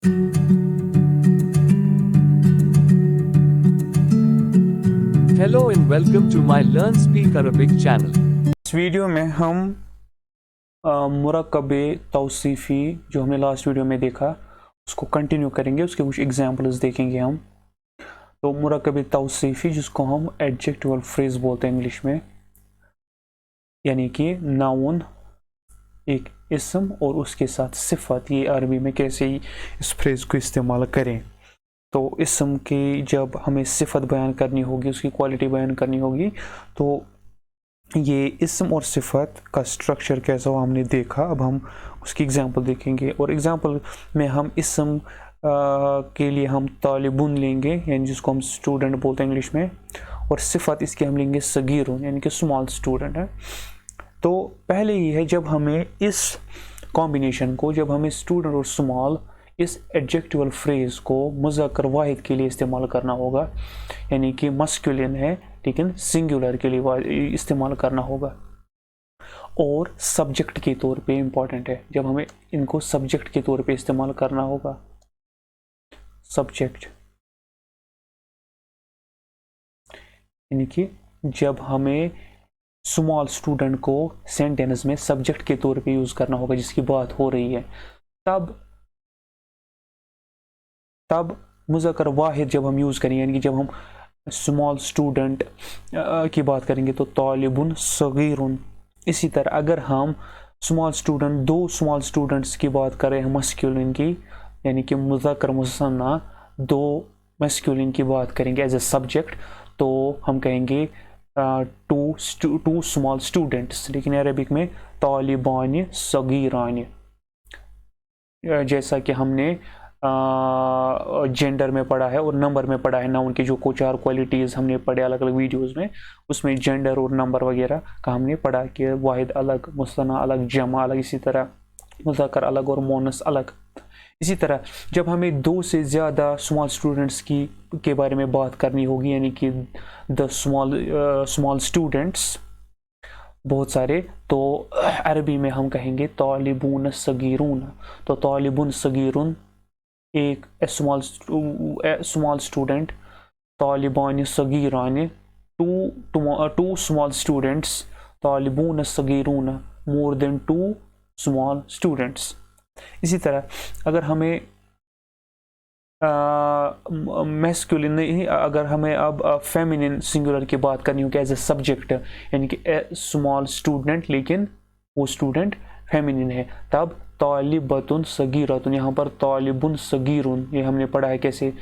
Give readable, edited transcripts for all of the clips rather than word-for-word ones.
Hello and welcome to my Learn Speak Arabic channel. इस video में हम मुरक्कब तौसीफ़ी जो हमने लास्ट वीडियो में देखा उसको कंटिन्यू करेंगे, उसके कुछ एग्जांपल्स देखेंगे हम। तो मुरक्कब तौसीफ़ी जिसको हम एडजेक्टिवल फ्रेज बोलते हैं इंग्लिश में, यानी कि नाउन एक इसम और उसके साथ सिफत, ये अरबी में कैसे इस फ्रेज को इस्तेमाल करें। तो इसम की जब हमें सिफत बयान करनी होगी, उसकी क्वालिटी बयान करनी होगी, तो ये इसम और सिफत का स्ट्रक्चर कैसा हो हमने देखा। अब हम उसकी एग्जांपल देखेंगे, और एग्जांपल में हम इसम के लिए हम तालिबुन लेंगे, यानी जिसको हम स्टूडेंट बोलते हैं इंग्लिश में, और सिफत इसकी हम लेंगे सगीरुन, यानी कि स्मॉल स्टूडेंट है। तो पहले ये है, जब हमें इस कॉम्बिनेशन को, जब हमें स्टूडेंट और स्मॉल इस एडजेक्टिवल फ्रेज को मुज़क्कर वाहिद के लिए इस्तेमाल करना होगा, यानी कि मस्कुलिन है लेकिन सिंगुलर के लिए इस्तेमाल करना होगा, और सब्जेक्ट के तौर पे इम्पॉर्टेंट है, जब हमें इनको सब्जेक्ट के तौर पे इस्तेमाल करना होगा। सब्जेक्ट यानी कि जब हमें स्मॉल स्टूडेंट को सेंटेंस में सब्जेक्ट के तौर पे यूज़ करना होगा जिसकी बात हो रही है, तब मुज़क्कर वाहिद जब हम यूज़ करेंगे, यानी कि जब हम स्मॉल स्टूडेंट की बात करेंगे तो तालिबुन सगीरुन। इसी तरह अगर हम स्मॉल स्टूडेंट, दो स्मॉल स्टूडेंट्स की बात करें हम मस्कुलिन की, यानी कि मुज़क्कर मुसन्ना दो मस्कुलिन की बात करेंगे एज ए सब्जेक्ट, तो हम कहेंगे टू स्मॉल स्टूडेंट्स, लेकिन अरबिक में तालिबान सगीरान, जैसा कि हमने जेंडर में पढ़ा है और नंबर में पढ़ा है। नाउन की जो कुछ चार क्वालिटीज़ हमने पढ़े अलग अलग वीडियोस में, उसमें जेंडर और नंबर वगैरह का हमने पढ़ा कि वाहिद अलग, मुसन्ना अलग, जमा अलग, इसी तरह मुज़क्कर अलग और मोनस अलग। इसी तरह जब हमें दो से ज़्यादा स्मॉल स्टूडेंट्स के बारे में बात करनी होगी, यानी कि द स्मॉल स्टूडेंट्स बहुत सारे, तो अरबी में हम कहेंगे तालिबुन सगीरुन। तो तालिबुन सगीरुन एक स्मॉल स्टूडेंट, तालिबान सगीरान टू स्मॉल स्टूडेंट्स, तालिबुन सगीरुन more than two small students. इसी तरह अगर हमें मैस्कुलिन नहीं, अगर हमें अब फेमिनिन सिंगुलर की बात करनी हो कि एज ए सब्जेक्ट, यानी कि स्मॉल स्टूडेंट लेकिन वो स्टूडेंट फेमिनिन है, तब तालिबतुन सगीरतुन। यहाँ पर तालिबुन सगीरुन, ये हमने पढ़ा है कैसे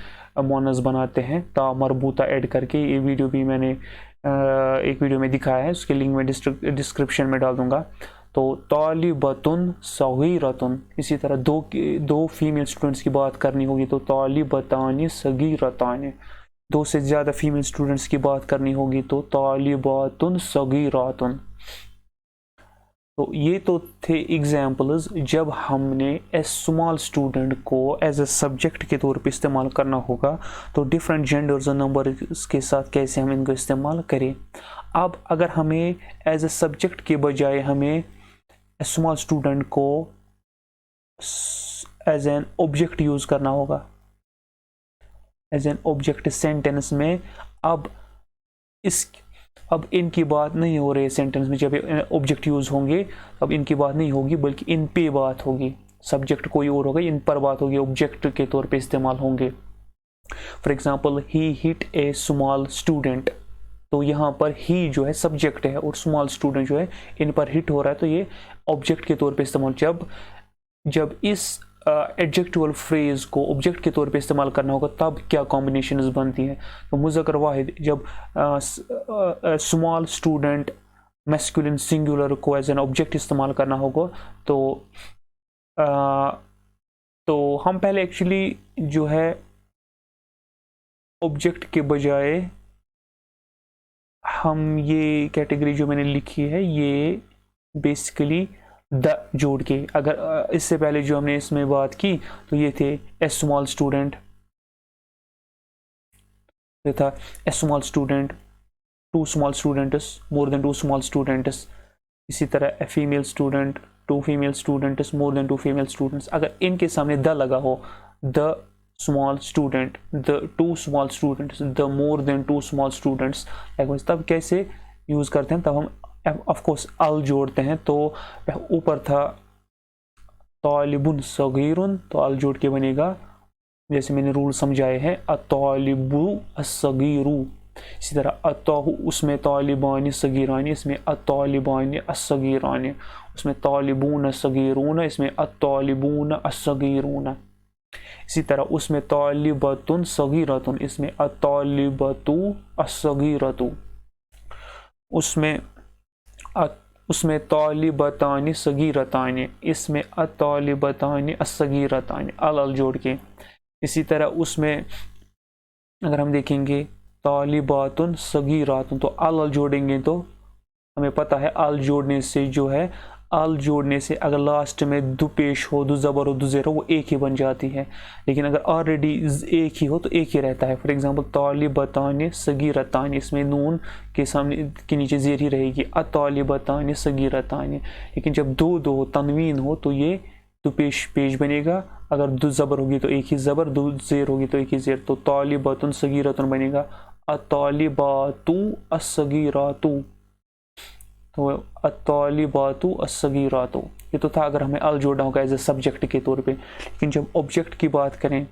मोनस बनाते हैं ता मरबूता ऐड करके, ये वीडियो भी मैंने एक वीडियो में दिखाया है, उसके लिंक में डिस्क्रिप्शन में डाल दूंगा। तो तालिबतुन सगीरतुन। इसी तरह दो फीमेल स्टूडेंट्स की बात करनी होगी तो तालिबतानी सगीरतानी। दो से ज़्यादा फीमेल स्टूडेंट्स की बात करनी होगी तो तालिबातुन सगीरातुन। तो ये तो थे एग्जाम्पल्स जब हमने ए स्मॉल स्टूडेंट को एज ए सब्जेक्ट के तौर पे इस्तेमाल करना होगा, तो डिफरेंट जेंडर्स और नंबर्स के साथ कैसे हम इनको इस्तेमाल करें। अब अगर हमें एज ए सब्जेक्ट के बजाय हमें स्मॉल स्टूडेंट को एज एन ऑब्जेक्ट यूज़ करना होगा, एज एन ऑब्जेक्ट सेंटेंस में, अब इनकी बात नहीं हो रही है सेंटेंस में, जब ऑब्जेक्ट यूज होंगे अब इनकी बात नहीं होगी बल्कि इन पे बात होगी। सब्जेक्ट कोई और होगा, इन पर बात होगी, ऑब्जेक्ट के तौर पे इस्तेमाल होंगे। For example he hit A small student, तो यहाँ पर ही जो है सब्जेक्ट है और स्मॉल स्टूडेंट जो है इन पर हिट हो रहा है, तो ये ऑब्जेक्ट के तौर पे इस्तेमाल। जब इस एडजेक्टिवल फ्रेज को ऑब्जेक्ट के तौर पे इस्तेमाल करना होगा तब क्या कॉम्बिनेशंस बनती हैं। तो मुज़क्कर वाहिद जब स्मॉल स्टूडेंट मैस्कुलिन सिंगुलर को एज एन ऑब्जेक्ट इस्तेमाल करना होगा, तो हम पहले एक्चुअली जो है ऑब्जेक्ट के बजाय हम ये कैटेगरी जो मैंने लिखी है ये बेसिकली द जोड़ के, अगर इससे पहले जो हमने इसमें बात की तो ये थे ए स्मॉल स्टूडेंट, ये था a small student, two small students, more than two small students. इसी तरह a female student, two female students, more than two female students. अगर इनके सामने द लगा हो the small student, the two small students, the more than two small students, likewise तब कैसे use करते हैं, तब हम ऑफ कोर्स अल जोड़ते हैं। तो ऊपर था तालिबुन सगीरुन, तो अल जोड़ के बनेगा जैसे मैंने रूल समझाए हैं अतालिबु असगीरु। इसी तरह अताहु, उसमें तालिबानी सगीरानी, इसमें अतालिबानी असगीरानी, उसमें तालिबून सगीरून, इसमें अतालिबून असगीरून। इसी तरह उसमें तालिबतुन सगीरतुन, इसमें अतालिबतु असगीरतु। उसमें तालिबतानी सगीरतानी, इसमें अतालिबतानी असगीरतानी, अल जोड़ के। इसी तरह उसमें अगर हम देखेंगे तालिबातुन सगीरातुन, तो अल जोड़ेंगे तो हमें पता है अल जोड़ने से जो है, अल जोड़ने से अगर लास्ट में दु पेश हो, दु ज़बर हो, दु ज़ेर हो, वो एक ही बन जाती है। लेकिन अगर ऑलरेडी एक ही हो तो एक ही रहता है। फॉर एग्जांपल तालिबतानी सगीरतानी, इसमें नून के सामने के नीचे ज़ेर ही रहेगी, अतालिबतानी सगीरतानी। लेकिन जब दो दो तनवीन हो तो ये दु पेश बनेगा। अगर दु ज़बर होगी तो एक ही ज़बर, दु ज़ेर होगी तो एक ही ज़ेर, तो तालिबतुन सगीरतुन बनेगा अतालिबातु असगीरातु, तो अतालिबातु असगीरातु। ये तो था अगर हमें अल जोड़ना होगा एज ए सब्जेक्ट के तौर पे। लेकिन जब ऑब्जेक्ट की बात करें,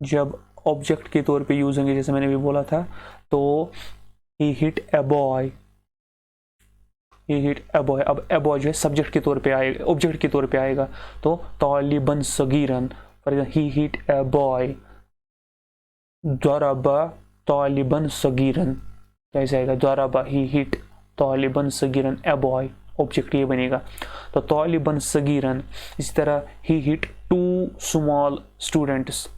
जब ऑब्जेक्ट के तौर पे यूज होंगे, जैसे मैंने भी बोला था, तो he hit a boy, he hit a boy. अब ए बॉय जो है सब्जेक्ट के तौर पे आएगा, ऑब्जेक्ट के तौर पे आएगा, तो तालिबन सगीरन, for example he hit a boy, दरबा तालिबन सगीरन, कैसे आएगा, दरबा ही हिट तालिबन सगीरन ए बॉय, ऑब्जेक्ट ये बनेगा। तो तालिबन सगीरन। इसी तरह he hit two small students,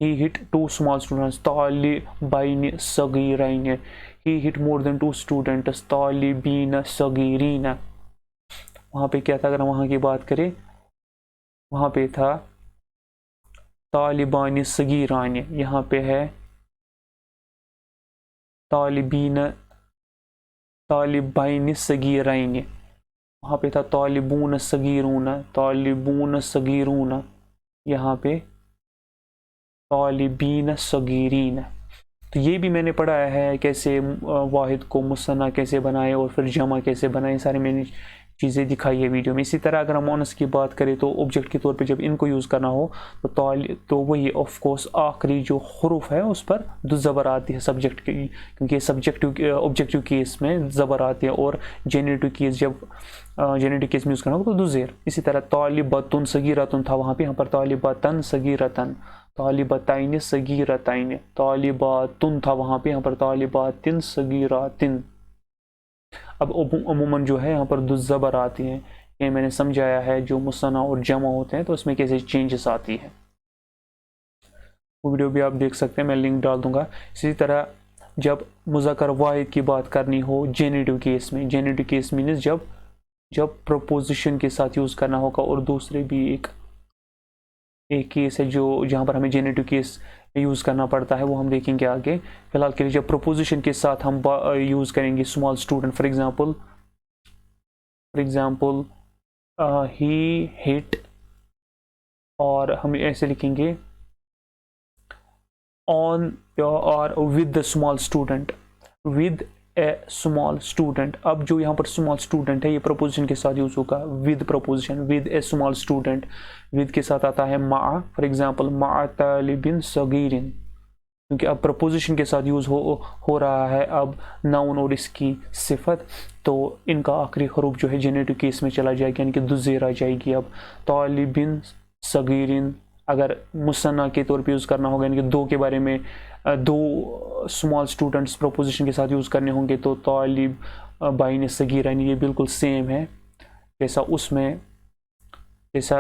he hit two small students, तालिबाइन सगीराइन। He hit more than two students, तालिबीन सगीरीन। वहाँ पे क्या था, अगर हम वहाँ की बात करें, वहाँ पे था तालिबानी सगीरान, यहाँ पे है तालिबाइन सगीराइन। वहाँ पे था तालिबून सगीरून, यहाँ पे तालिबीन सगीरीन। तो ये भी मैंने पढ़ाया है कैसे वाहिद को मुसन्ना कैसे बनाए और फिर जमा कैसे बनाए, सारी मैंने चीज़ें दिखाई है वीडियो में। इसी तरह अगर हम ऑनर्स की बात करें तो ऑब्जेक्ट के तौर पे जब इनको यूज़ करना हो तो वही ऑफ कोर्स आखिरी जो हुरूफ है उस पर दो ज़बर आती है सब्जेक्ट की, क्योंकि सब्जेक्टिव ऑब्जेक्टिव केस में ज़बर आती है, और जेनेटिव केस जब जेनेटिव केस में यूज़ करना हो तो दो ज़ेर। इसी तरह तालिबतुन सगीरतुन था वहाँ पे, यहाँ पर तालिबतन सगीरतन, तालिबताइन सगीरताइन, तालिबातुन था वहाँ पे, यहाँ पर तालिबातिन सगीरातिन। अब अमूमन जो है यहाँ पर दो ज़बर आती हैं, ये मैंने समझाया है जो मुसन्ना और जमा होते हैं तो उसमें कैसे चेंजेस आती है, वो वीडियो भी आप देख सकते हैं, मैं लिंक डाल दूंगा। इसी तरह जब मुज़क्कर वाहिद की बात करनी हो जेनेटिव केस में, जेनेटिव केस मीन्स जब प्रपोजिशन के साथ यूज़ करना होगा, और दूसरे भी एक केस है जो जहाँ पर हमें जेनेटिव केस यूज़ करना पड़ता है, वो हम देखेंगे आगे। फिलहाल के लिए जब प्रपोजिशन के साथ हम यूज़ करेंगे small student, for example he hit, और हम ऐसे लिखेंगे ऑन और with the small student, with A small student. अब जो यहाँ पर स्मॉल स्टूडेंट है ये प्रपोजिशन के साथ यूज होगा, with preposition, with A small student. With के साथ आता है मा, फॉर एग्जांपल मा तालिबिन सगीरिन, क्योंकि अब प्रपोजिशन के साथ यूज हो रहा है अब नाउन और इसकी सिफत, तो इनका आखिरी हरूफ जो है जेनेटिव केस में चला जाएगा, यानी कि दो ज़ेर आ जाएगी। अब तालिबिन सगीरिन अगर मुसन्ना के तौर पे यूज़ करना होगा, यानी कि दो के बारे में, दो स्मॉल स्टूडेंट्स प्रपोजिशन के साथ यूज़ करने होंगे, तो तालिब बाइन सगीराइन, ये बिल्कुल सेम है जैसा उसमें, जैसा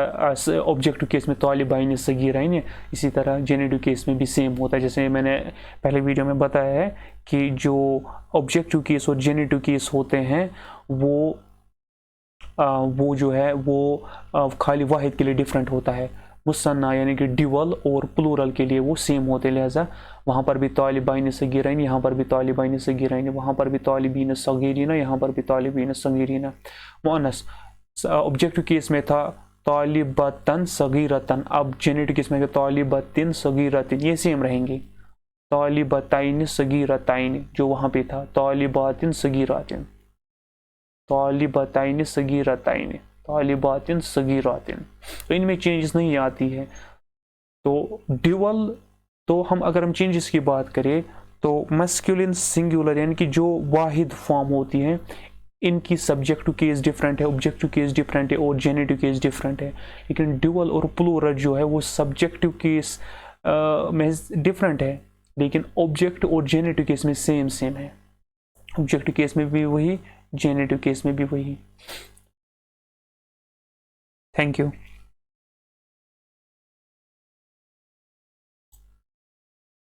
ऑब्जेक्टिव केस में तालिबाइन सगीराइन, इसी तरह जेनेटिव केस में भी सेम होता है। जैसे मैंने पहले वीडियो में बताया है कि जो ऑब्जेक्टिव केस और जेनेटिव केस होते हैं वो जो है वो खाली वाहिद के लिए डिफरेंट होता है, मुसन्ना यानी कि ड्यूअल और प्लूरल के लिए वो सेम होते हैं। लिहाजा वहाँ पर भी तालिबाइन सगीराइन, यहाँ पर भी तालिबाइन सगीराइन, वहाँ पर भी तालिबीन सगीरीना, यहाँ पर भी तालिबीन सगीरीना। मुअन्नस ऑब्जेक्टिव केस में था तालिबतन सगीरतन, अब जेनेटिव केस में तालिबतिन सगीरतिन ये सेम रहेंगे। तालिबताइन सगीरताइन जो वहाँ पे था, तालिबातिन सगीरातिन, तालिबताइन सगीरताइन, तालिबातिन सगीरातिन, तो इनमें चेंजेस नहीं आती है। तो ड्यूअल, तो हम अगर हम चेंजेस की बात करें तो मस्कुलिन सिंगुलर यानी कि जो वाहिद फॉर्म होती है इनकी सब्जेक्टिव केस डिफरेंट है, ऑब्जेक्टिव केस डिफरेंट है और जेनेटिव केस डिफरेंट है। लेकिन ड्यूअल और प्लूरल जो है वो सब्जेक्टिव केस में डिफरेंट है, लेकिन ऑब्जेक्टिव और जेनेटिव केस में सेम है। ऑब्जेक्टिव केस में भी वही, जेनेटिव केस में भी वही। Thank you.